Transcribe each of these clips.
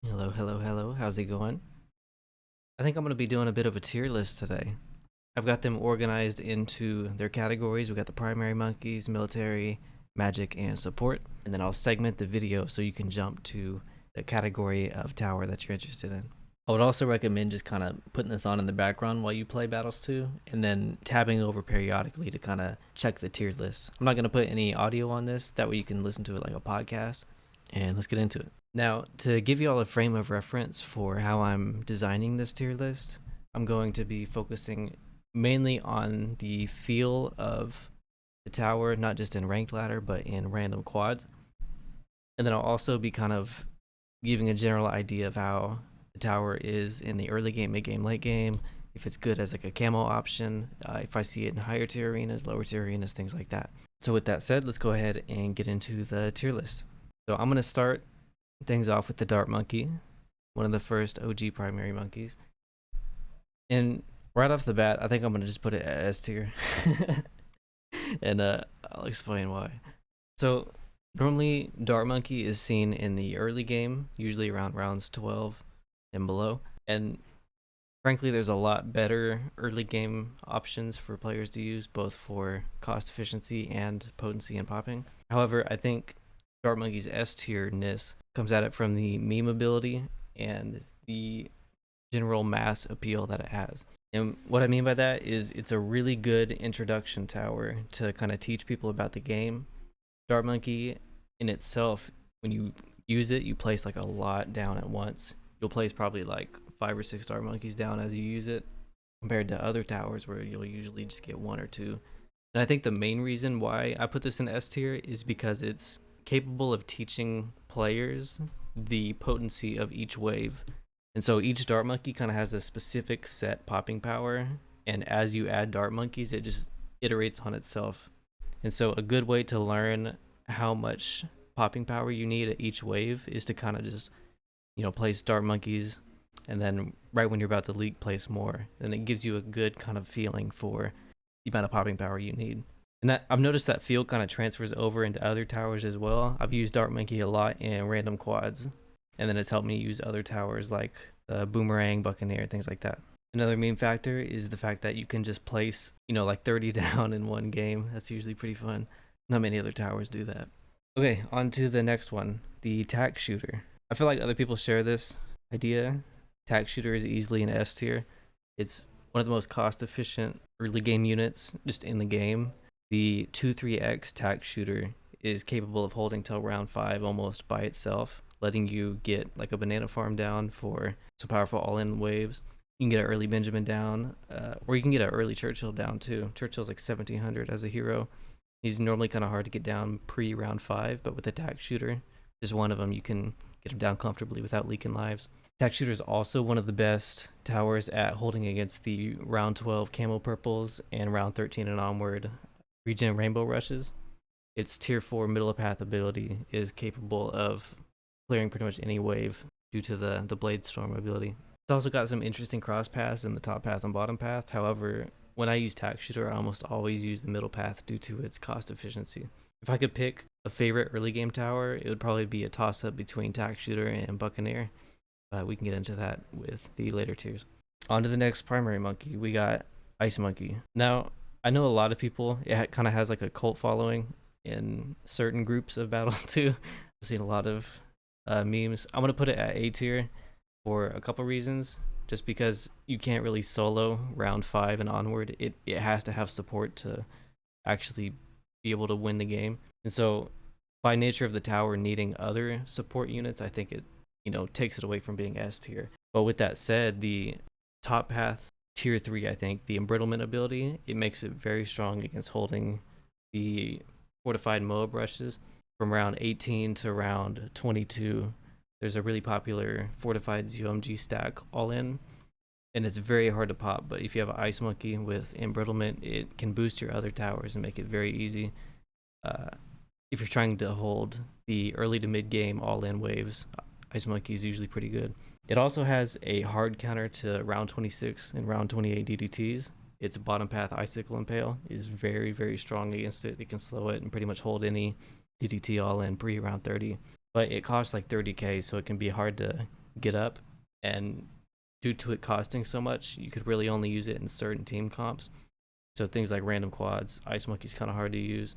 Hello, hello, hello. How's it going? I think I'm going to be doing a bit of a tier list today. I've got them organized into their categories. We got the primary monkeys, military, magic, and support. And then I'll segment the video so you can jump to the category of tower that you're interested in. I would also recommend just kind of putting this on in the background while you play battles too, and then tabbing over periodically to kind of check the tiered list. I'm not going to put any audio on this, that way you can listen to it like a podcast. And let's get into it. Now, to give you all a frame of reference for how I'm designing this tier list, I'm going to be focusing mainly on the feel of the tower, not just in ranked ladder, but in random quads. And then I'll also be kind of giving a general idea of how the tower is in the early game, mid game, late game, if it's good as like a camo option, if I see it in higher tier arenas, lower tier arenas, things like that. So with that said, let's go ahead and get into the tier list. So I'm going to start things off with the Dart Monkey, one of the first OG primary monkeys. And right off the bat, I think I'm going to just put it at S tier. And I'll explain why. So normally Dart Monkey is seen in the early game, usually around rounds 12 and below. And frankly, there's a lot better early game options for players to use, both for cost efficiency and potency and popping. However, I think Dart Monkey's S tier-ness comes at it from the meme ability and the general mass appeal that it has. And what I mean by that is it's a really good introduction tower to kind of teach people about the game. Dart Monkey in itself, when you use it, you place like a lot down at once. You'll place probably like 5 or 6 Dart Monkeys down as you use it, compared to other towers where you'll usually just get 1 or 2. And I think the main reason why I put this in S tier is because it's capable of teaching players the potency of each wave. And so each Dart Monkey kind of has a specific set popping power, and as you add Dart Monkeys, it just iterates on itself. And so a good way to learn how much popping power you need at each wave is to kind of just, place Dart Monkeys, and then right when you're about to leak, place more. And it gives you a good kind of feeling for the amount of popping power you need. And that I've noticed that feel kind of transfers over into other towers as well. I've used Dart Monkey a lot in random quads, and then it's helped me use other towers like Boomerang, Buccaneer, things like that. Another main factor is the fact that you can just place, like 30 down in one game. That's usually pretty fun. Not many other towers do that. Okay, on to the next one, the Tack Shooter. I feel like other people share this idea. Tack Shooter is easily an S tier. It's one of the most cost efficient early game units just in the game. The 2-3x Tack Shooter is capable of holding till round 5 almost by itself, letting you get like a banana farm down for some powerful all-in waves. You can get an early Benjamin down, or you can get an early Churchill down too. Churchill's like 1700 as a hero. He's normally kind of hard to get down pre-round 5, but with the Tack Shooter, just one of them, you can get him down comfortably without leaking lives. Tack Shooter is also one of the best towers at holding against the round 12 camo purples and round 13 and onward regen rainbow rushes. Its tier 4 middle of path ability is capable of clearing pretty much any wave due to the blade storm ability. It's also got some interesting cross paths in the top path and bottom path. However, when I use Tack Shooter, I almost always use the middle path due to its cost efficiency. If I could pick a favorite early game tower, it would probably be a toss up between Tack Shooter and Buccaneer. We can get into that with the later tiers. On to the next primary monkey, we got Ice Monkey. Now, I know a lot of people, it kind of has like a cult following in certain groups of battles too. I've seen a lot of memes. I'm going to put it at A tier for a couple reasons. Just because you can't really solo round 5 and onward. It has to have support to actually be able to win the game. And so by nature of the tower needing other support units, I think it, takes it away from being S tier. But with that said, the top path tier 3, I think, the embrittlement ability, it makes it very strong against holding the fortified Moa brushes from round 18 to round 22. There's a really popular fortified ZOMG stack all in, and it's very hard to pop. But if you have an Ice Monkey with embrittlement, it can boost your other towers and make it very easy. If you're trying to hold the early to mid game all in waves, Ice Monkey is usually pretty good. It also has a hard counter to round 26 and round 28 DDTs. Its bottom path Icicle Impale is very, very strong against it. It can slow it and pretty much hold any DDT all in pre round 30. But it costs like 30k, so it can be hard to get up, and due to it costing so much, you could really only use it in certain team comps. So things like random quads, Ice Monkey's kind of hard to use,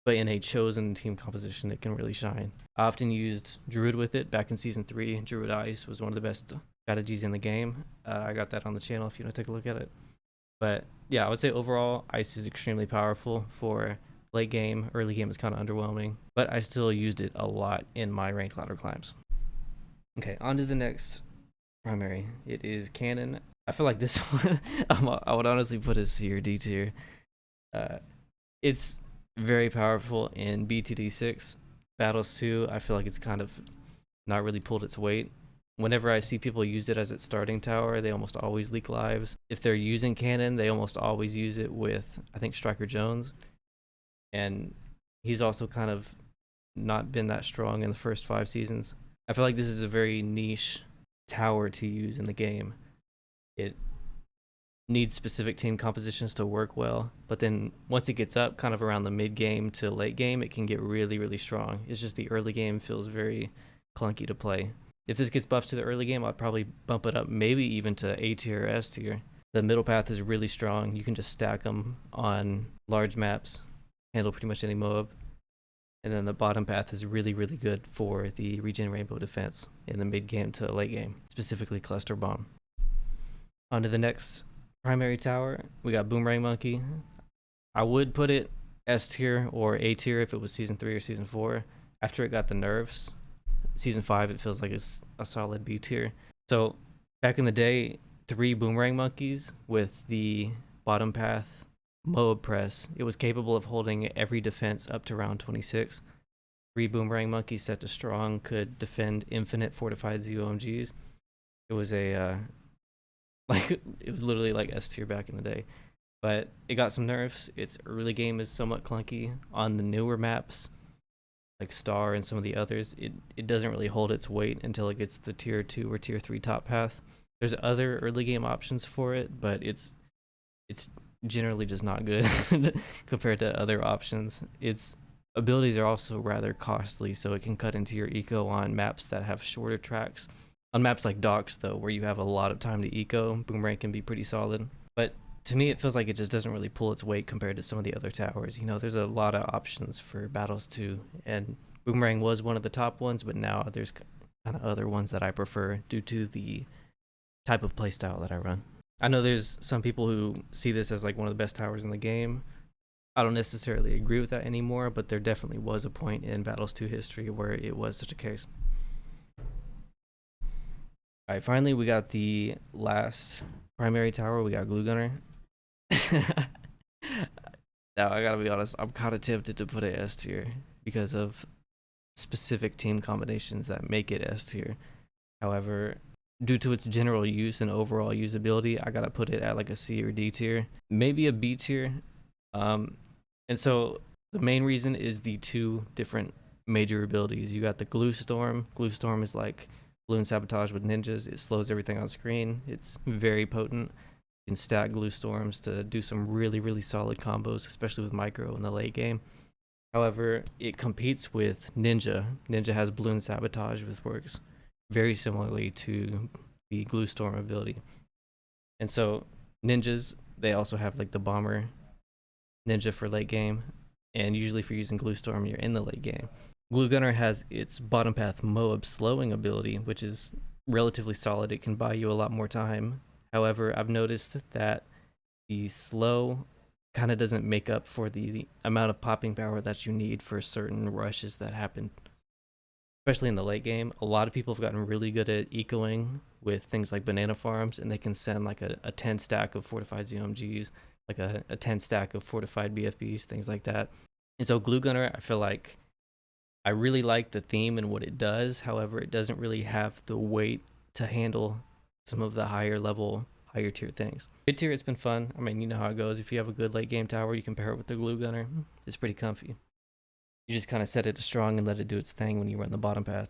but in a chosen team composition, it can really shine. I often used Druid with it back in Season 3. Druid Ice was one of the best strategies in the game. I got that on the channel if you want to take a look at it. But yeah, I would say overall, Ice is extremely powerful for late game. Early game is kind of underwhelming, but I still used it a lot in my ranked ladder climbs. Okay, on to the next primary. It is Cannon. I feel like this one, I would honestly put as C or D tier. It's very powerful in BTD6. Battles 2, I feel like it's kind of not really pulled its weight. Whenever I see people use it as its starting tower, they almost always leak lives. If they're using Cannon, they almost always use it with, I think, Striker Jones. And he's also kind of not been that strong in the first 5 seasons. I feel like this is a very niche tower to use in the game. It needs specific team compositions to work well, but then once it gets up kind of around the mid game to late game, it can get really, really strong. It's just the early game feels very clunky to play. If this gets buffed to the early game, I'd probably bump it up maybe even to A tier or S tier. The middle path is really strong. You can just stack them on large maps, handle pretty much any MOAB. And then the bottom path is really, really good for the regen rainbow defense in the mid game to late game, specifically cluster bomb. On to the next primary tower, we got Boomerang Monkey. I would put it S tier or A tier if it was Season 3 or Season 4. After it got the nerfs, Season 5, it feels like it's a solid B tier. So back in the day, 3 Boomerang Monkeys with the bottom path MOAB press, it was capable of holding every defense up to round 26. 3 Boomerang Monkeys set to strong could defend infinite fortified ZOMGs. It was a it was literally like S tier back in the day, but it got some nerfs. Its early game is somewhat clunky. On the newer maps like Star and some of the others, it doesn't really hold its weight until it gets the tier 2 or tier 3 top path. There's other early game options for it, but it's generally just not good compared to other options. Its abilities are also rather costly, so it can cut into your eco on maps that have shorter tracks. On maps like Docks, though, where you have a lot of time to eco, Boomerang can be pretty solid. But to me, it feels like it just doesn't really pull its weight compared to some of the other towers. You know, there's a lot of options for battles too, and Boomerang was one of the top ones, but now there's kind of other ones that I prefer due to the type of playstyle that I run. I know there's some people who see this as like one of the best towers in the game. I don't necessarily agree with that anymore, but there definitely was a point in Battles 2 history where it was such a case. Alright, finally we got the last primary tower. We got Glue Gunner. Now, I gotta be honest, I'm kind of tempted to put it S tier because of specific team combinations that make it S tier. However, due to its general use and overall usability, I gotta put it at like a C or D tier, maybe a B tier. And so the main reason is the 2 different major abilities. You got the Glue Storm. Glue Storm is like Balloon Sabotage with ninjas. It slows everything on screen. It's very potent. You can stack Glue Storms to do some really, really solid combos, especially with micro in the late game. However, it competes with Ninja. Ninja has Balloon Sabotage, which works very similarly to the Glue Storm ability. And so ninjas, they also have like the Bomber Ninja for late game, and usually for using Glue Storm, you're in the late game. Glue Gunner has its bottom path MOAB slowing ability, which is relatively solid. It can buy you a lot more time. However, I've noticed that the slow kind of doesn't make up for the amount of popping power that you need for certain rushes that happen, especially in the late game. A lot of people have gotten really good at ecoing with things like banana farms, and they can send like a 10 stack of fortified ZOMGs, like a 10 stack of fortified BFBs, things like that. And so Glue Gunner, I feel like I really like the theme and what it does. However, it doesn't really have the weight to handle some of the higher level, higher tier things. Mid tier, it's been fun. I mean, you know how it goes. If you have a good late game tower, you can pair it with the Glue Gunner. It's pretty comfy. You just kind of set it to strong and let it do its thing when you run the bottom path.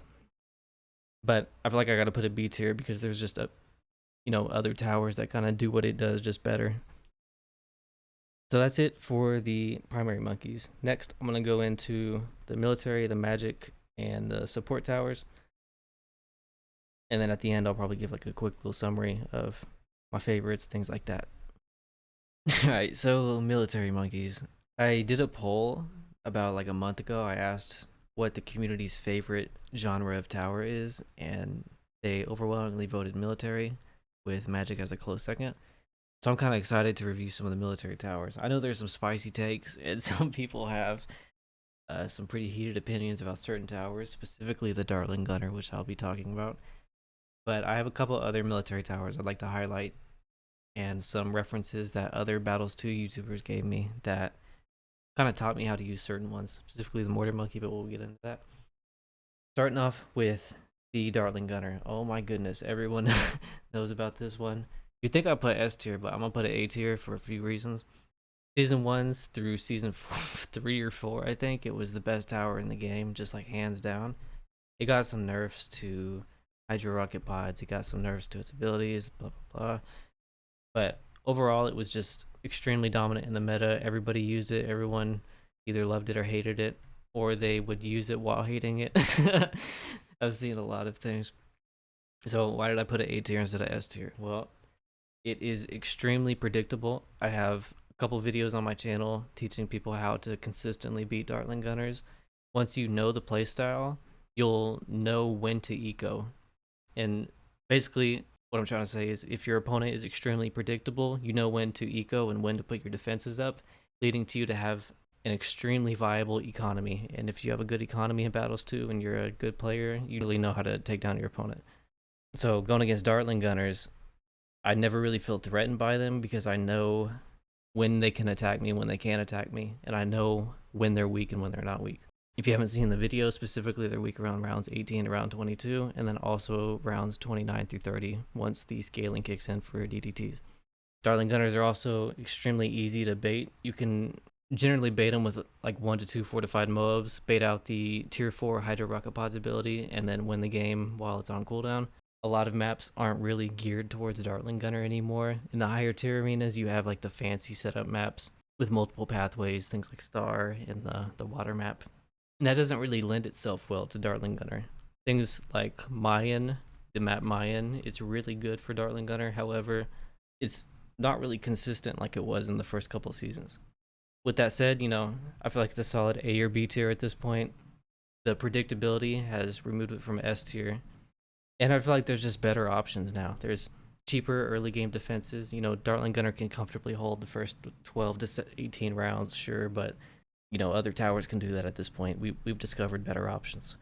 But I feel like I got to put a B tier because there's just other towers that kind of do what it does just better. So that's it for the primary monkeys. Next, I'm going to go into the military, the magic, and the support towers. And then at the end, I'll probably give like a quick little summary of my favorites, things like that. Alright, so military monkeys. I did a poll about like a month ago. I asked what the community's favorite genre of tower is, and they overwhelmingly voted military, with magic as a close second. So I'm kind of excited to review some of the military towers. I know there's some spicy takes, and some people have some pretty heated opinions about certain towers, specifically the Dartling Gunner, which I'll be talking about. But I have a couple other military towers I'd like to highlight, and some references that other Battles 2 YouTubers gave me that kind of taught me how to use certain ones, specifically the Mortar Monkey, but we'll get into that. Starting off with the Dartling Gunner. Oh my goodness, everyone knows about this one. You'd think I'd put S tier, but I'm gonna put it A tier for a few reasons. Season 1s through season 3 or 4, I think it was the best tower in the game, just like hands down. It got some nerfs to Hydro Rocket Pods, it got some nerfs to its abilities, blah blah blah. But overall, it was just extremely dominant in the meta. Everybody used it. Everyone either loved it or hated it, or they would use it while hating it. I've seen a lot of things. So why did I put it A tier instead of S tier? Well, it is extremely predictable. I have a couple videos on my channel teaching people how to consistently beat Dartling Gunners. Once you know the playstyle, you'll know when to eco. And basically, what I'm trying to say is if your opponent is extremely predictable, you know when to eco and when to put your defenses up, leading to you to have an extremely viable economy. And if you have a good economy in Battles 2 and you're a good player, you really know how to take down your opponent. So going against Dartling Gunners, I never really feel threatened by them because I know when they can attack me and when they can't attack me, and I know when they're weak and when they're not weak. If you haven't seen the video, specifically they're weak around rounds 18 to round 22, and then also rounds 29 through 30 once the scaling kicks in for DDTs. Dartling Gunners are also extremely easy to bait. You can generally bait them with like 1 to 2 fortified mobs, bait out the tier 4 Hydro Rocket Pods ability, and then win the game while it's on cooldown. A lot of maps aren't really geared towards Dartling Gunner anymore. In the higher tier arenas, you have like the fancy setup maps with multiple pathways, things like Star and the water map. And that doesn't really lend itself well to Dartling Gunner. Things like Mayan, the map Mayan, it's really good for Dartling Gunner. However, it's not really consistent like it was in the first couple seasons. With that said, you know, I feel like it's a solid A or B tier at this point. The predictability has removed it from S tier. And I feel like there's just better options now. There's cheaper early game defenses. You know, Dartling Gunner can comfortably hold the first 12 to 18 rounds, sure, but you know, other towers can do that at this point. We've discovered better options.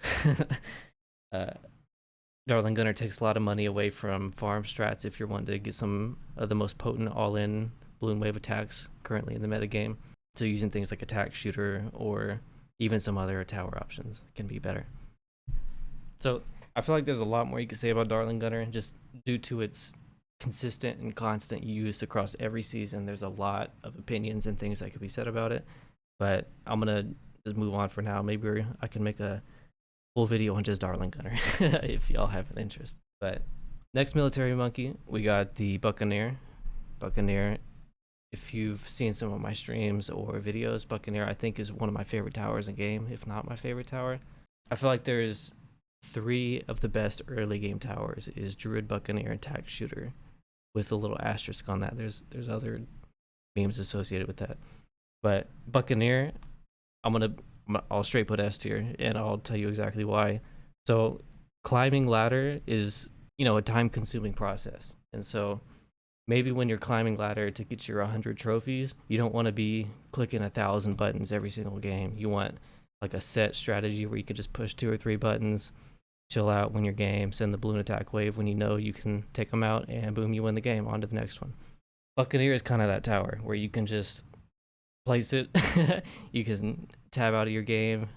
Dartling Gunner takes a lot of money away from farm strats if you're wanting to get some of the most potent all-in balloon wave attacks currently in the metagame. So using things like a Tack Shooter or even some other tower options can be better. So I feel like there's a lot more you can say about Dartling Gunner just due to its consistent and constant use across every season. There's a lot of opinions and things that could be said about it. But I'm gonna just move on for now. Maybe I can make a full video on just Dartling Gunner if y'all have an interest. But next military monkey, we got the Buccaneer. Buccaneer, if you've seen some of my streams or videos, Buccaneer I think is one of my favorite towers in game, if not my favorite tower. I feel like there's 3 of the best early game towers is Druid, Buccaneer, and Tack Shooter, with a little asterisk on that. There's other memes associated with that. But Buccaneer, I'll straight put S tier, and I'll tell you exactly why. So climbing ladder is, you know, a time-consuming process, and so maybe when you're climbing ladder to get your 100 trophies, you don't want to be clicking 1,000 buttons every single game. You want like a set strategy where you can just push 2 or 3 buttons, chill out, win your game, send the balloon attack wave when you know you can take them out, and boom, you win the game. On to the next one. Buccaneer is kind of that tower where you can just place it. You can tab out of your game,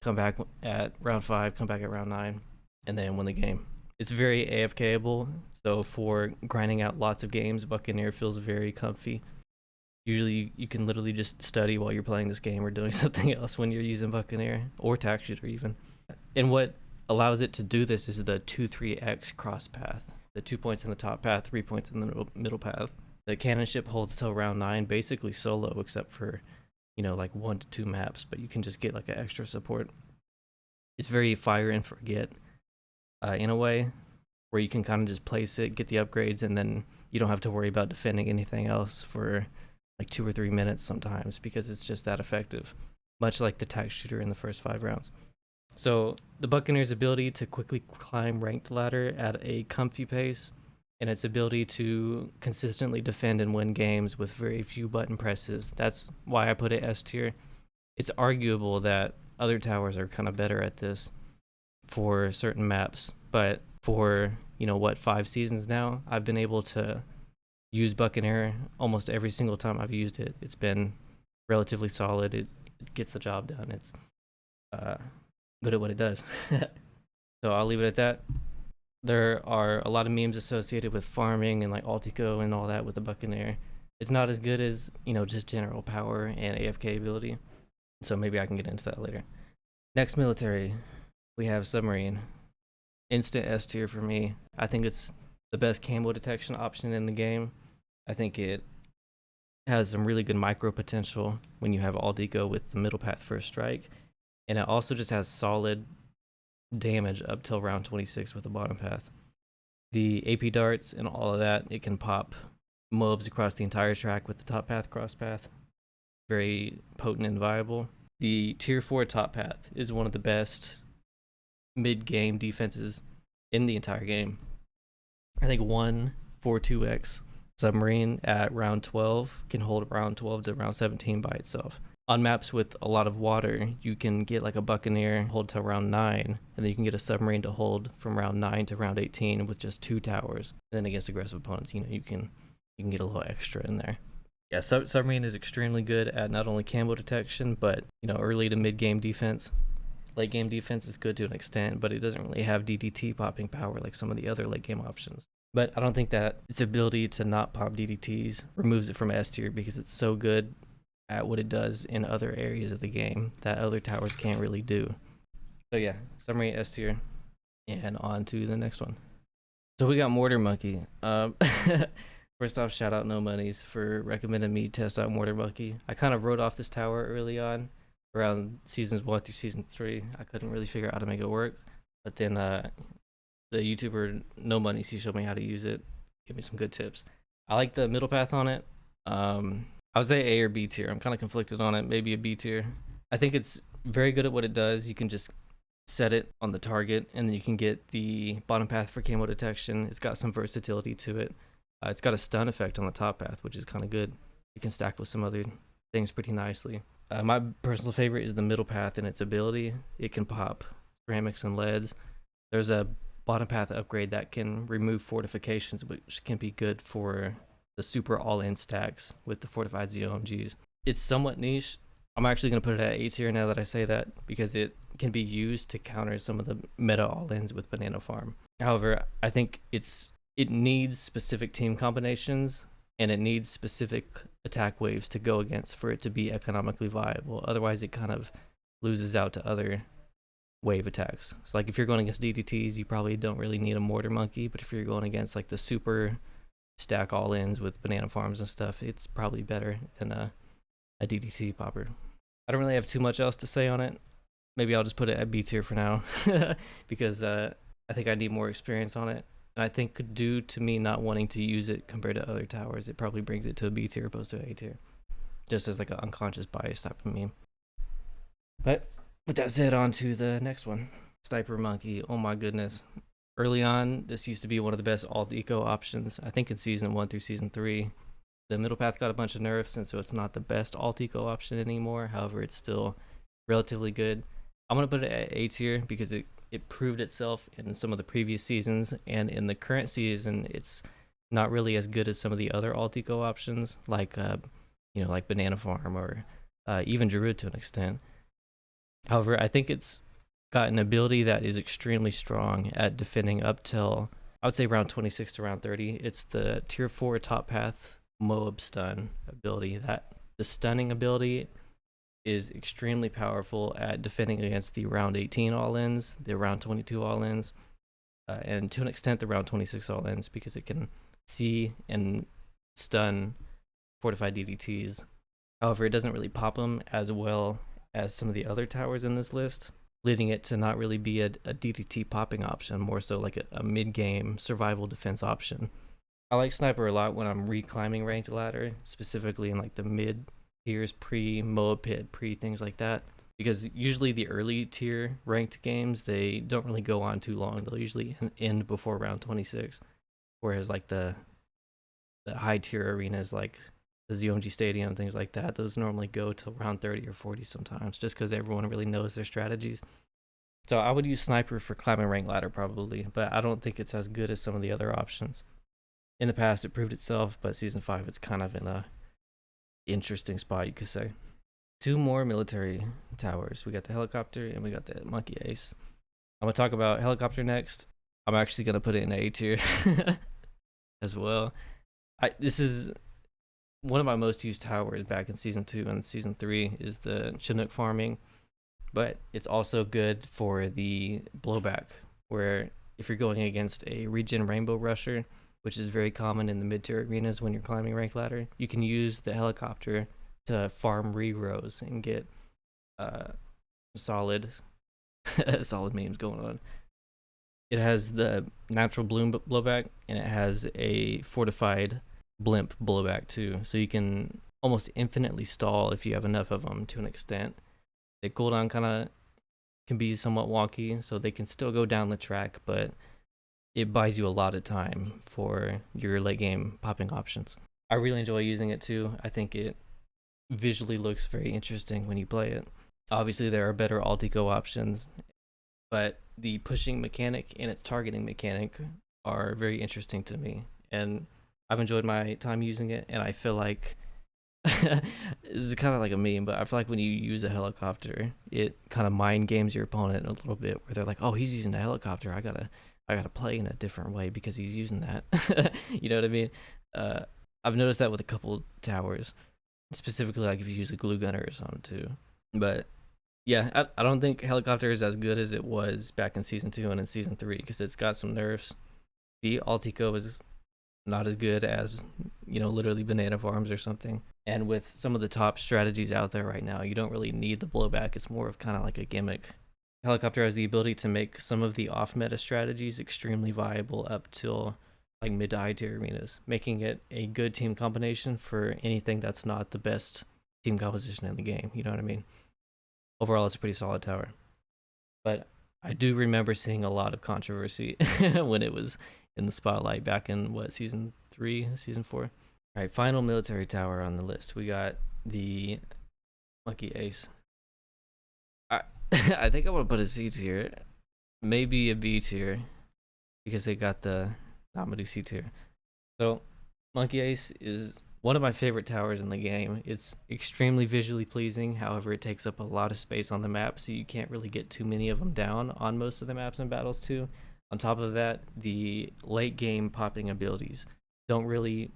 come back at round 5, come back at round 9, and then win the game. It's very AFKable, so for grinding out lots of games, Buccaneer feels very comfy. Usually you can literally just study while you're playing this game or doing something else when you're using Buccaneer, or Tack Shooter even. And what allows it to do this is the 2-3x cross path. The 2 points in the top path, 3 points in the middle path. The cannon ship holds till round 9, basically solo, except for, you know, like 1 to 2 maps, but you can just get like an extra support. It's very fire and forget in a way. where you can kind of just place it, get the upgrades, and then you don't have to worry about defending anything else for like 2 or 3 minutes sometimes, because it's just that effective, much like the Tack Shooter in the first 5 rounds. So the Buccaneer's ability to quickly climb ranked ladder at a comfy pace, and its ability to consistently defend and win games with very few button presses, that's why I put it S tier. It's arguable that other towers are kind of better at this for certain maps, but for, you know what, 5 seasons now, I've been able to use Buccaneer almost every single time I've used it. It's been relatively solid. It gets the job done. It's good at what it does. So I'll leave it at that. There are a lot of memes associated with farming and like Altico and all that with the Buccaneer. It's not as good as, you know, just general power and AFK ability. So maybe I can get into that later. Next military, we have Submarine. Instant S tier for me. I think it's the best camo detection option in the game. I think it has some really good micro potential when you have Aldico with the middle path first strike. And it also just has solid damage up till round 26 with the bottom path. The AP darts and all of that, it can pop mobs across the entire track with the top path, cross path. Very potent and viable. The tier 4 top path is one of the best mid-game defenses in the entire game. I think 1-4-2x Submarine at round 12 can hold round 12 to round 17 by itself. On maps with a lot of water, you can get like a Buccaneer hold to round 9, and then you can get a Submarine to hold from round 9 to round 18 with just 2 towers. And then against aggressive opponents, you know, you can get a little extra in there. Yeah, Submarine is extremely good at not only camo detection, but, you know, early to mid-game defense. Late game defense is good to an extent, but it doesn't really have DDT popping power like some of the other late game options. But I don't think that its ability to not pop DDTs removes it from S tier, because it's so good at what it does in other areas of the game that other towers can't really do. So yeah, Submarine S tier, and on to the next one. So we got Mortar Monkey. First off, shout out No Monies for recommending me test out Mortar Monkey. I kind of wrote off this tower early on, around seasons 1 through season 3. I couldn't really figure out how to make it work, but then the YouTuber No Monies, he showed me how to use it, gave me some good tips. I like the middle path on it. I would say A or B tier. I'm kind of conflicted on it. Maybe a B tier. I think it's very good at what it does. You can just set it on the target, and then you can get the bottom path for camo detection. It's got some versatility to it. It's got a stun effect on the top path, which is kind of good. You can stack with some other things pretty nicely. My personal favorite is the middle path and its ability. It can pop ceramics and leads. There's a bottom path upgrade that can remove fortifications, which can be good for the super all-in stacks with the fortified ZOMGs. It's somewhat niche. I'm actually going to put it at A tier now that I say that, because it can be used to counter some of the meta all-ins with Banana Farm. However, I think it needs specific team combinations, and it needs specific attack waves to go against for it to be economically viable. Otherwise, it kind of loses out to other wave attacks. So like if you're going against DDTs, you probably don't really need a Mortar Monkey, but if you're going against like the super stack all-ins with Banana Farms and stuff, it's probably better than a DDT popper. I don't really have too much else to say on it. Maybe I'll just put it at B tier for now, because I think I need more experience on it. And I think due to me not wanting to use it compared to other towers, it probably brings it to a B tier opposed to A tier, just as like an unconscious bias type of meme. But with that said, on to the next one. Sniper Monkey. Oh my goodness. Early on, this used to be one of the best alt eco options. I think in season 1 through season 3. The middle path got a bunch of nerfs, and so it's not the best alt eco option anymore. However, it's still relatively good. I'm going to put it at A tier because it proved itself in some of the previous seasons, and in the current season, it's not really as good as some of the other alt eco options, like like Banana Farm or even Druid to an extent. However, I think it's got an ability that is extremely strong at defending up till, I would say, round 26 to round 30. It's the tier 4 top path Moab stun ability. That the stunning ability is extremely powerful at defending against the round 18 all-ins, the round 22 all-ins, and to an extent the round 26 all-ins, because it can see and stun fortified DDTs. However, it doesn't really pop them as well as some of the other towers in this list. leading it to not really be a DDT popping option, more so like a mid-game survival defense option. I like Sniper a lot when I'm re-climbing ranked ladder, specifically in like the mid tiers, pre-Moa Pit, pre-things like that. Because usually the early tier ranked games, they don't really go on too long. They'll usually end before round 26. Whereas like the high tier arenas like the ZOMG Stadium, things like that, those normally go till round 30 or 40 sometimes, just because everyone really knows their strategies. So I would use Sniper for climbing rank ladder probably, but I don't think it's as good as some of the other options. In the past, it proved itself, but Season 5, it's kind of in a interesting spot, you could say. 2 more military towers. We got the helicopter and we got the monkey ace. I'm going to talk about helicopter next. I'm actually going to put it in A tier as well. This is one of my most used towers back in Season 2 and Season 3 is the Chinook farming, but it's also good for the blowback, where if you're going against a regen rainbow rusher, which is very common in the mid-tier arenas when you're climbing rank ladder, you can use the helicopter to farm regrows and get solid memes going on. It has the natural bloom blowback, and it has a fortified blimp blowback too, so you can almost infinitely stall if you have enough of them to an extent. The cooldown kind of can be somewhat wonky, so they can still go down the track, but it buys you a lot of time for your late game popping options. I really enjoy using it too. I think it visually looks very interesting when you play it. Obviously there are better Altico options, but the pushing mechanic and its targeting mechanic are very interesting to me, and I've enjoyed my time using it. And I feel like this is kind of like a meme, but I feel like when you use a helicopter, it kind of mind games your opponent a little bit, where they're like, oh, he's using a helicopter, I gotta play in a different way because he's using that. You know what I mean? I've noticed that with a couple towers, specifically like if you use a glue gunner or something too. But yeah, I don't think helicopter is as good as it was back in Season 2 and in Season 3, because it's got some nerfs. The Altico is not as good as, you know, literally banana farms or something. And with some of the top strategies out there right now, you don't really need the blowback. It's more of kind of like a gimmick. Helicopter has the ability to make some of the off-meta strategies extremely viable up till like mid to high tier arenas, making it a good team combination for anything that's not the best team composition in the game. You know what I mean? Overall, it's a pretty solid tower. But I do remember seeing a lot of controversy when it was in the spotlight back in Season 3, Season 4. All right, final military tower on the list. We got the Monkey Ace. I think I'm gonna put a C tier, maybe a B tier, because they got the Namadu C tier. So Monkey Ace is one of my favorite towers in the game. It's extremely visually pleasing. However, it takes up a lot of space on the map, so you can't really get too many of them down on most of the maps and battles too. On top of that, the late game popping abilities don't really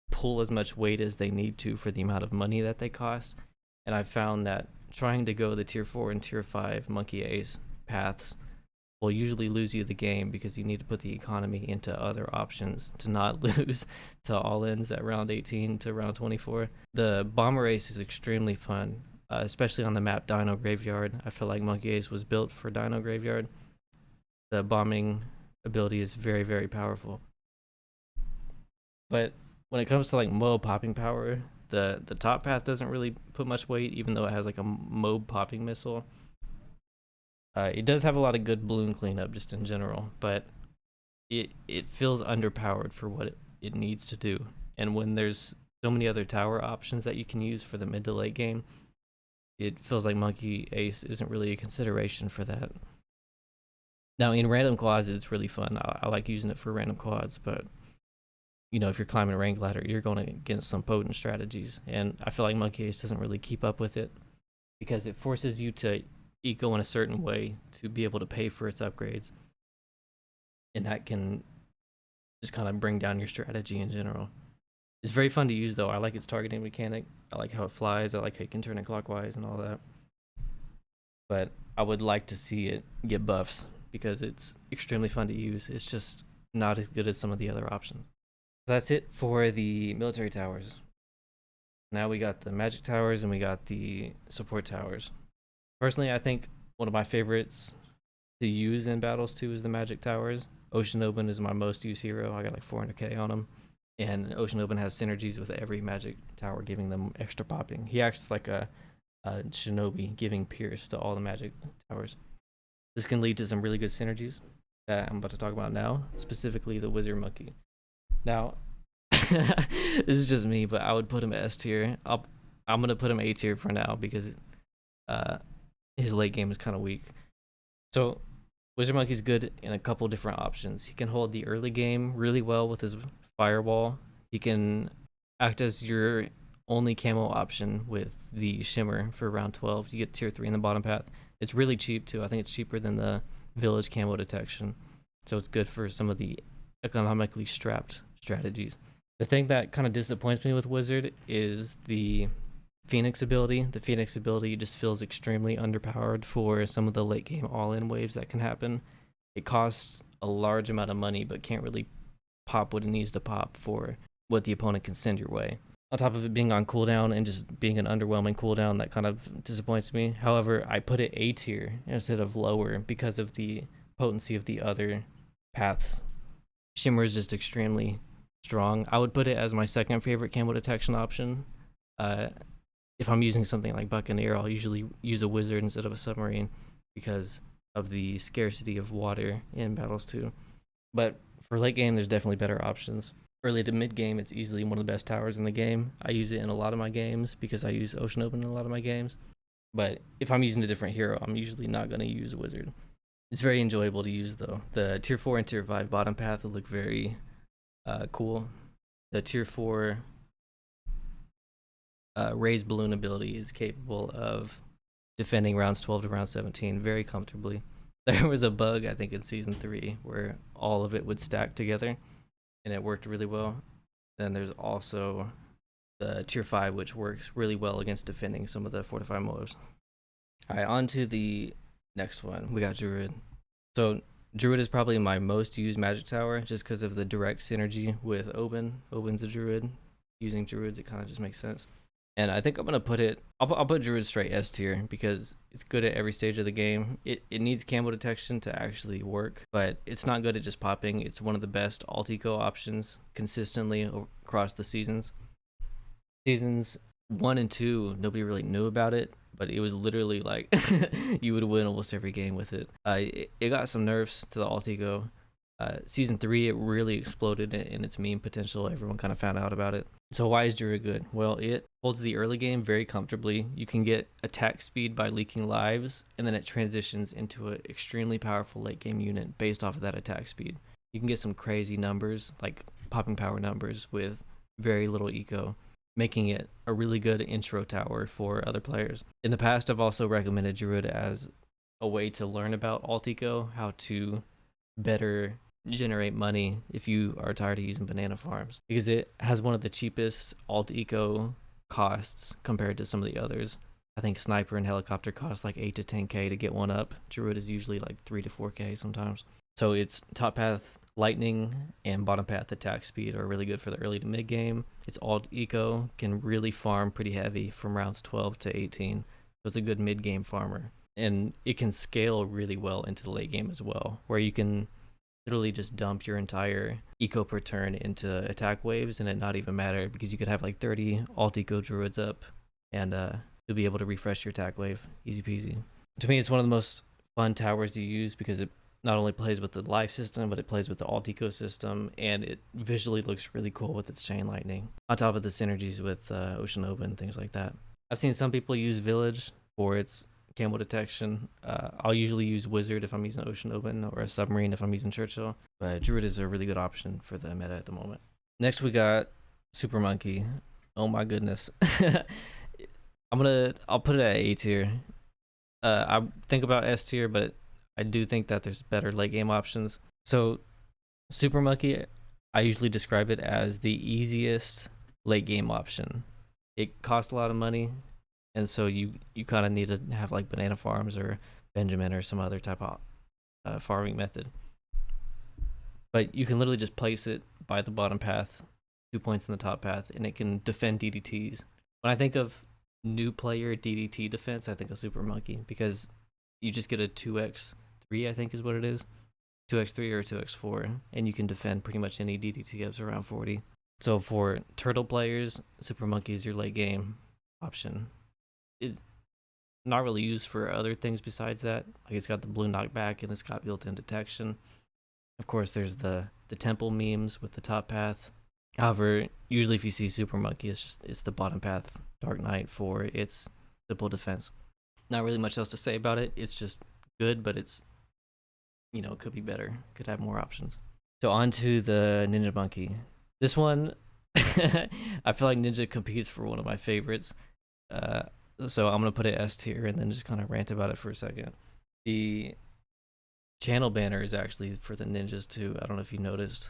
pull as much weight as they need to for the amount of money that they cost. And I've found that trying to go the tier 4 and tier 5 Monkey Ace paths will usually lose you the game, because you need to put the economy into other options to not lose to all-ins at round 18 to round 24. The Bomber Ace is extremely fun, especially on the map Dino Graveyard. I feel like Monkey Ace was built for Dino Graveyard. The bombing ability is very, very powerful. But when it comes to like MOAB popping power, the top path doesn't really put much weight, even though it has like a MOAB popping missile. It does have a lot of good balloon cleanup just in general, but it feels underpowered for what it needs to do. And when there's so many other tower options that you can use for the mid to late game, it feels like Monkey Ace isn't really a consideration for that. Now in random quads, it's really fun. I like using it for random quads, but you know, if you're climbing a rank ladder, you're going against some potent strategies, and I feel like Monkey Ace doesn't really keep up with it, because it forces you to eco in a certain way to be able to pay for its upgrades, and that can just kind of bring down your strategy in general. It's very fun to use though. I like its targeting mechanic. I like how it flies. I like how you can turn it clockwise and all that. But I would like to see it get buffs, because it's extremely fun to use. It's just not as good as some of the other options. So that's it for the military towers. Now we got the magic towers and we got the support towers. Personally, I think one of my favorites to use in battles too is the magic towers. Ocean Open is my most used hero. I got like 400k on him, and Ocean Open has synergies with every magic tower, giving them extra popping. He acts like a shinobi, giving pierce to all the magic towers. This can lead to some really good synergies that I'm about to talk about now, specifically the Wizard Monkey. Now, this is just me, but I would put him S tier. I'm gonna put him A tier for now because his late game is kind of weak. So Wizard Monkey's good in a couple different options. He can hold the early game really well with his fireball. He can act as your only camo option with the shimmer for round 12. You get tier 3 in the bottom path. It's really cheap too. I think it's cheaper than the village camo detection. So it's good for some of the economically strapped strategies. The thing that kind of disappoints me with Wizard is the Phoenix ability. The Phoenix ability just feels extremely underpowered for some of the late game all-in waves that can happen. It costs a large amount of money but can't really pop what it needs to pop for what the opponent can send your way. On top of it being on cooldown and just being an underwhelming cooldown, that kind of disappoints me. However, I put it A tier instead of lower because of the potency of the other paths. Shimmer is just extremely strong. I would put it as my second favorite camo detection option. If I'm using something like Buccaneer, I'll usually use a wizard instead of a submarine because of the scarcity of water in battles too. But for late game, there's definitely better options. Early to mid game, it's easily one of the best towers in the game. I use it in a lot of my games because I use Ocean Open in a lot of my games. But if I'm using a different hero, I'm usually not going to use a wizard. It's very enjoyable to use though. The tier 4 and tier 5 bottom path will look very cool. The tier 4 raised balloon ability is capable of defending rounds 12 to round 17 very comfortably. There was a bug, I think, in season 3 where all of it would stack together and it worked really well. Then there's also the tier 5, which works really well against defending some of the fortified mobs. All right, on to the next one. We got Druid. So Druid is probably my most used magic tower just because of the direct synergy with Oben. Oben's a Druid. Using Druids, it kind of just makes sense. And I think I'm gonna put it. I'll put Druid straight S tier because it's good at every stage of the game. It needs camo detection to actually work, but it's not good at just popping. It's one of the best alt eco options consistently across the seasons. Seasons 1 and 2, nobody really knew about it, but it was literally like you would win almost every game with it. It got some nerfs to the alt eco. Season 3, it really exploded in its meme potential. Everyone kind of found out about it. So why is Druid good? Well, it holds the early game very comfortably. You can get attack speed by leaking lives, and then it transitions into an extremely powerful late game unit based off of that attack speed. You can get some crazy numbers, like popping power numbers with very little eco, making it a really good intro tower for other players. In the past, I've also recommended Druid as a way to learn about alt eco, how to better generate money if you are tired of using banana farms, because it has one of the cheapest alt eco costs compared to some of the others. I think sniper and helicopter cost like 8 to 10k to get one up. Druid is usually like 3 to 4k sometimes. So its top path lightning and bottom path attack speed are really good for the early to mid game. Its alt eco can really farm pretty heavy from rounds 12 to 18, so it's a good mid game farmer, and it can scale really well into the late game as well, where you can literally just dump your entire eco per turn into attack waves and it not even matter, because you could have like 30 alt eco druids up and you'll be able to refresh your attack wave easy peasy. To me, it's one of the most fun towers to use because it not only plays with the life system, but it plays with the alt eco system, and it visually looks really cool with its chain lightning on top of the synergies with Ocean Open, things like that. I've seen some people use Village for its camo detection. I'll usually use Wizard if I'm using Ocean Open, or a Submarine if I'm using Churchill, but Druid is a really good option for the meta at the moment. Next we got Super Monkey. Oh my goodness. I'll put it at A tier. I think about S tier, but I do think that there's better late game options. So Super Monkey, I usually describe it as the easiest late game option. It costs a lot of money, and so you kind of need to have like banana farms or Benjamin or some other type of farming method. But you can literally just place it by the bottom path, 2 points in the top path, and it can defend DDTs. When I think of new player DDT defense, I think of Super Monkey, because you just get a 2x3, I think is what it is. 2x3 or 2x4, and you can defend pretty much any DDT ups around 40. So for turtle players, Super Monkey is your late game option. It's not really used for other things besides that. Like it's got the blue knockback and it's got built-in detection. Of course, there's the temple memes with the top path. However, usually if you see Super Monkey, it's the bottom path Dark Knight for its simple defense. Not really much else to say about it. It's just good, but it's, you know, it could be better. Could have more options. So on to the Ninja Monkey. This one, I feel like Ninja competes for one of my favorites. So I'm gonna put it S tier and then just kind of rant about it for a second. The channel banner is actually for the ninjas too. I don't know if you noticed,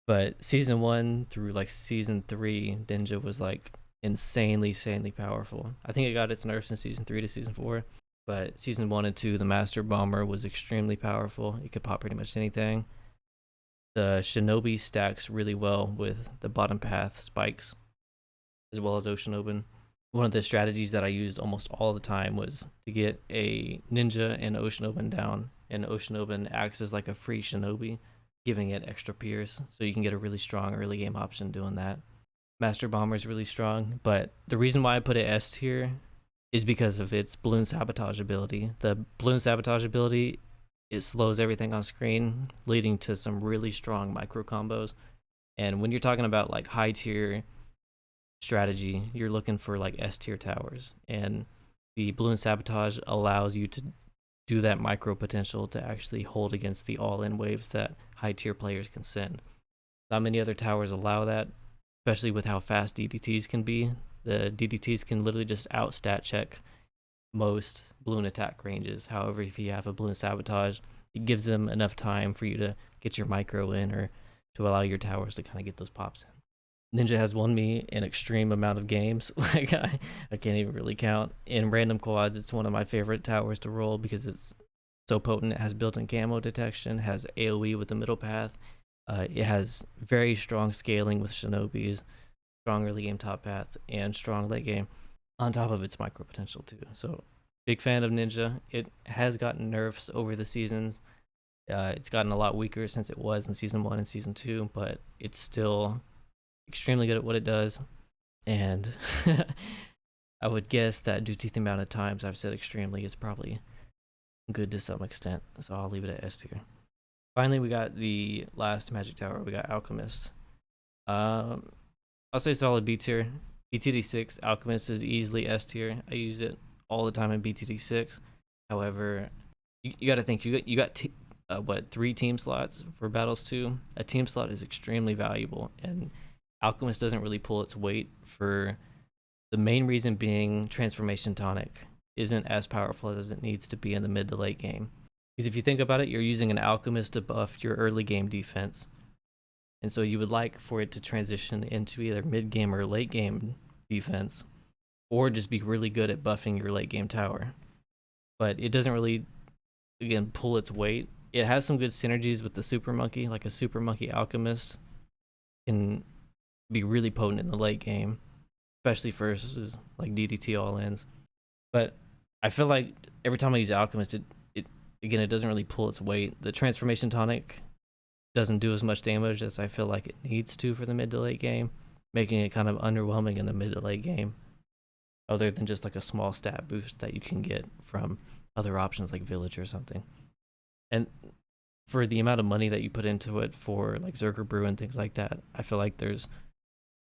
but season 1 through like season 3, Ninja was like insanely powerful. I think it got its nerfs in season 3 to season 4, but season 1 and 2, the Master Bomber was extremely powerful. It could pop pretty much anything. The Shinobi stacks really well with the bottom path spikes, as well as Ocean Open. One of the strategies that I used almost all the time was to get a Ninja and Ocean Open down, and Ocean Open acts as like a free Shinobi, giving it extra pierce, so you can get a really strong early game option doing that. Master Bomber is really strong, but the reason why I put it S tier is because of its Balloon Sabotage ability. The Balloon Sabotage ability, it slows everything on screen, leading to some really strong micro combos. And when you're talking about like high tier strategy, you're looking for like S tier towers, and the Balloon Sabotage allows you to do that micro potential to actually hold against the all-in waves that high tier players can send. Not many other towers allow that, especially with how fast DDTs can be. The DDTs can literally just out stat check most balloon attack ranges. However, if you have a Balloon Sabotage, it gives them enough time for you to get your micro in, or to allow your towers to kind of get those pops in. Ninja has won me an extreme amount of games. Like I can't even really count. In random quads, it's one of my favorite towers to roll because it's so potent. It has built-in camo detection, has AoE with the middle path. It has very strong scaling with Shinobis, strong early game top path, and strong late game, on top of its micro potential too. So big fan of Ninja. It has gotten nerfs over the seasons. It's gotten a lot weaker since it was in season 1 and season 2, but it's still extremely good at what it does. And I would guess that due to the amount of times I've said extremely, it's probably good to some extent. So I'll leave it at S tier. Finally, we got the last magic tower. We got Alchemist. I'll say solid B tier. BTD6, Alchemist is easily S tier. I use it all the time in BTD6. However, you got to think, you got 3 team slots for battles too. A team slot is extremely valuable, and Alchemist doesn't really pull its weight, for the main reason being Transformation Tonic isn't as powerful as it needs to be in the mid to late game. Because if you think about it, you're using an Alchemist to buff your early game defense, and so you would like for it to transition into either mid game or late game defense, or just be really good at buffing your late game tower. But it doesn't really, again, pull its weight. It has some good synergies with the Super Monkey, like a Super Monkey Alchemist can be really potent in the late game, especially versus like DDT all-ins. But I feel like every time I use Alchemist, it doesn't really pull its weight. The Transformation Tonic doesn't do as much damage as I feel like it needs to for the mid to late game, making it kind of underwhelming in the mid to late game, other than just like a small stat boost that you can get from other options like Village or something. And for the amount of money that you put into it for like Zerker Brew and things like that, I feel like there's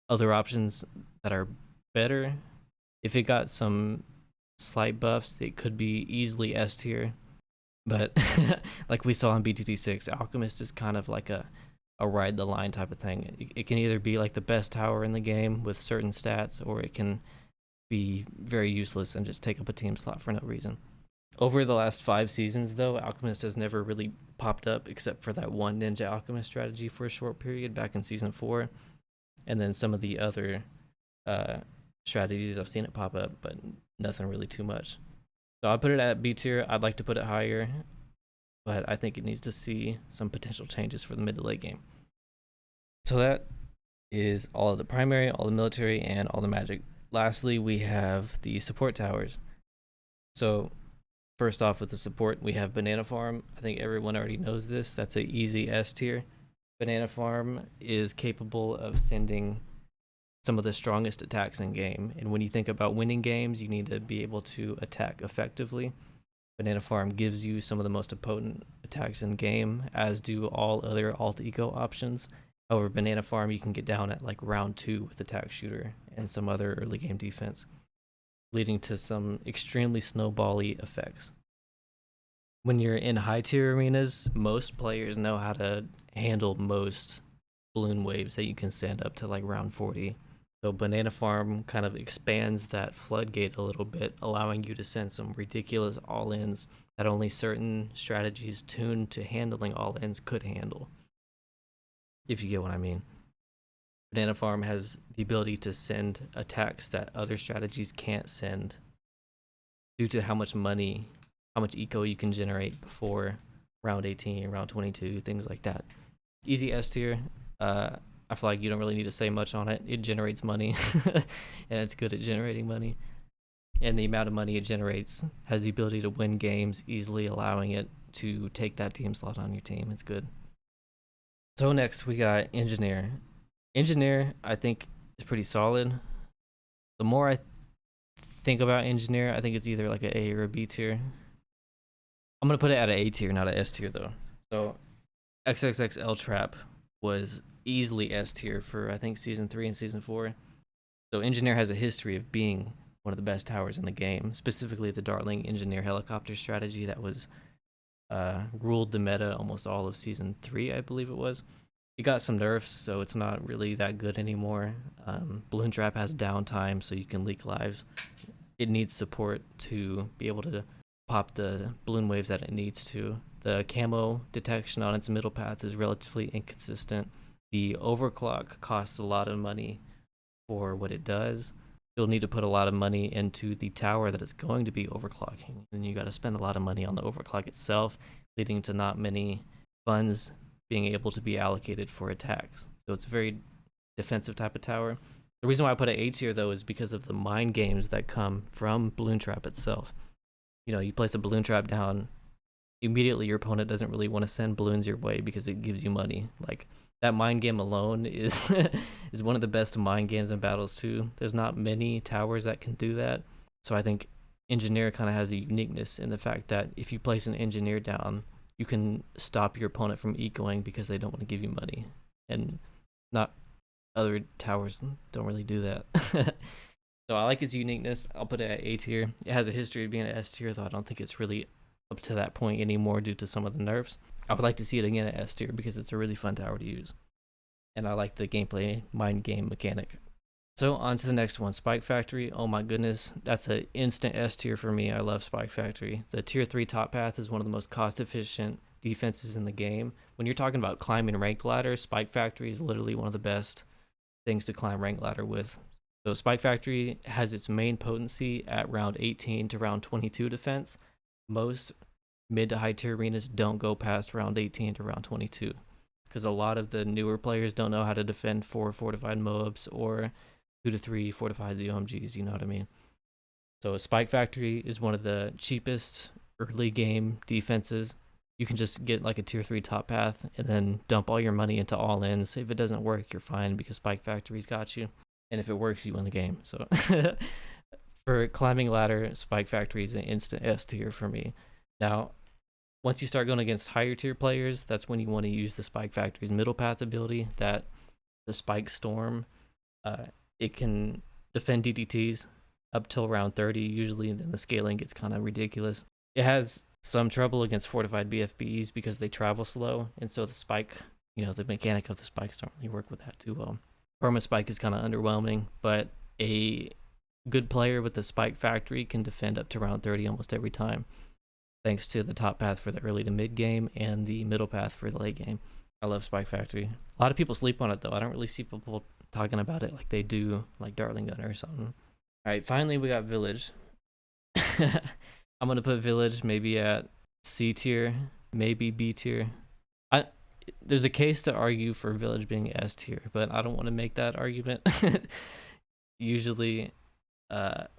other options that are better. If it got some slight buffs, it could be easily S tier. But like we saw in BTT6, Alchemist is kind of like a ride the line type of thing. It can either be like the best tower in the game with certain stats, or it can be very useless and just take up a team slot for no reason. Over the last 5 seasons, though, Alchemist has never really popped up except for that one Ninja Alchemist strategy for a short period back in season 4. And then some of the other strategies, I've seen it pop up, but nothing really too much. So I put it at B tier. I'd like to put it higher, but I think it needs to see some potential changes for the mid to late game. So that is all of the primary, all the military, and all the magic. Lastly, we have the support towers. So First off, with the support, we have Banana Farm. I think everyone already knows this. That's an easy S tier. Banana Farm is capable of sending some of the strongest attacks in game. And when you think about winning games, you need to be able to attack effectively. Banana Farm gives you some of the most potent attacks in game, as do all other alt eco options. However, Banana Farm you can get down at like round 2 with the Tack Shooter and some other early game defense, leading to some extremely snowbally effects. When you're in high tier arenas, most players know how to handle most balloon waves that you can send up to like round 40. So Banana Farm kind of expands that floodgate a little bit, allowing you to send some ridiculous all-ins that only certain strategies tuned to handling all-ins could handle. If you get what I mean. Banana Farm has the ability to send attacks that other strategies can't send due to how much money, how much eco you can generate before round 18, round 22, things like that. Easy S tier. I feel like you don't really need to say much on it. It generates money, and it's good at generating money. And the amount of money it generates has the ability to win games easily, allowing it to take that team slot on your team. It's good. So next we got Engineer. Engineer, I think, is pretty solid. The more I think about Engineer, I think it's either like an A or a B tier. I'm going to put it at an A tier, not an S tier, though. So XXXL Trap was easily S tier for, I think, Season 3 and Season 4. So Engineer has a history of being one of the best towers in the game, specifically the Dartling Engineer helicopter strategy that was ruled the meta almost all of Season 3, I believe it was. It got some nerfs, so it's not really that good anymore. Balloon Trap has downtime, so you can leak lives. It needs support to be able to pop the balloon waves that it needs to. The camo detection on its middle path is relatively inconsistent. The overclock costs a lot of money for what it does. You'll need to put a lot of money into the tower that it's going to be overclocking, and you got to spend a lot of money on the overclock itself, leading to not many funds being able to be allocated for attacks. So it's a very defensive type of tower. The reason why I put it A tier, though, is because of the mind games that come from Balloon Trap itself. You know, you place a Balloon Trap down, immediately your opponent doesn't really want to send balloons your way because it gives you money. Like, that mind game alone is is one of the best mind games in battles too. There's not many towers that can do that. So I think Engineer kind of has a uniqueness in the fact that if you place an Engineer down, you can stop your opponent from ecoing because they don't want to give you money. And not other towers don't really do that. So I like its uniqueness. I'll put it at A tier. It has a history of being an S tier, though I don't think it's really up to that point anymore due to some of the nerfs. I would like to see it again at S tier because it's a really fun tower to use. And I like the gameplay mind game mechanic. So on to the next one, Spike Factory. Oh my goodness, that's an instant S tier for me. I love Spike Factory. The tier 3 top path is one of the most cost efficient defenses in the game. When you're talking about climbing rank ladder, Spike Factory is literally one of the best things to climb rank ladder with. So Spike Factory has its main potency at round 18 to round 22 defense. Most mid to high tier arenas don't go past round 18 to round 22 because a lot of the newer players don't know how to defend 4 fortified MOABs or 2 to 3 fortified ZOMGs, you know what I mean? So Spike Factory is one of the cheapest early game defenses. You can just get like a tier 3 top path and then dump all your money into all-ins. If it doesn't work, you're fine because Spike Factory's got you. And if it works, you win the game. So for climbing ladder, Spike Factory is an instant S tier for me. Now, once you start going against higher tier players, that's when you want to use the Spike Factory's middle path ability, that the Spike Storm. It can defend DDTs up till round 30 usually, and then the scaling gets kind of ridiculous. It has some trouble against fortified BFBs because they travel slow, and so the Spike, you know, the mechanic of the Spikes don't really work with that too well. Perma Spike is kind of underwhelming, but a good player with the Spike Factory can defend up to round 30 almost every time, thanks to the top path for the early to mid game and the middle path for the late game. I love Spike Factory. A lot of people sleep on it, though. I don't really see people talking about it like they do, like Dartling Gunner or something. All right, finally we got Village. I'm going to put Village maybe at C tier, maybe B tier. There's a case to argue for Village being S tier, but I don't want to make that argument. Usually,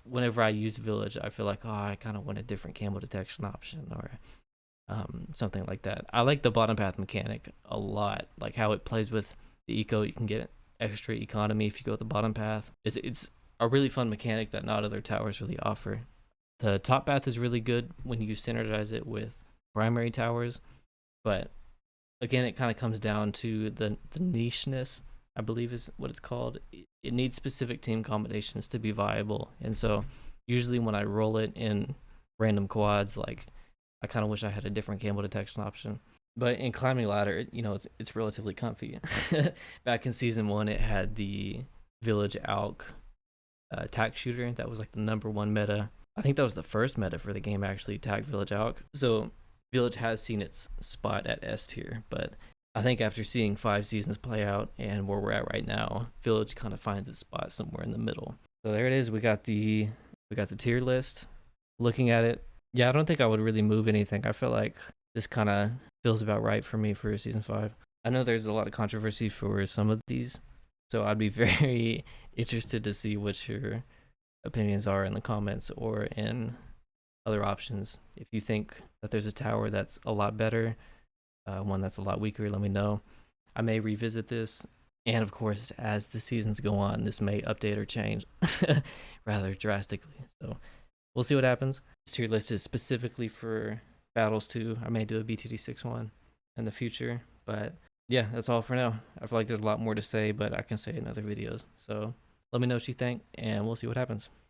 whenever I use village, I feel like, oh, I kind of want a different camo detection option or something like that. I like the bottom path mechanic a lot, like how it plays with the eco. You can get extra economy if you go the bottom path. It's a really fun mechanic that not other towers really offer. The top path is really good when you synergize it with primary towers, but again, it kind of comes down to the nicheness, I believe is what it's called. It needs specific team combinations to be viable, and so usually when I roll it in random quads, like I kind of wish I had a different camo detection option. But in climbing ladder, you know, it's relatively comfy. Back in season 1, it had the village alch Tack Shooter. That was like the #1 meta. I think that was the first meta for the game, actually, Tack Village alch. So village has seen its spot at S tier, but I think after seeing 5 seasons play out and where we're at right now, village kind of finds its spot somewhere in the middle. So there it is. We got the tier list. Looking at it, yeah, I don't think I would really move anything. I feel like this kind of feels about right for me for season 5. I know there's a lot of controversy for some of these, so I'd be very interested to see what your opinions are in the comments or in other options. If you think that there's a tower that's a lot better, one that's a lot weaker, let me know. I may revisit this, and of course, as the seasons go on, this may update or change rather drastically. So we'll see what happens. This tier list is specifically for battles too. I may do a BTD 6-1 in the future, but yeah, that's all for now. I feel like there's a lot more to say, but I can say in other videos. So let me know what you think, and we'll see what happens.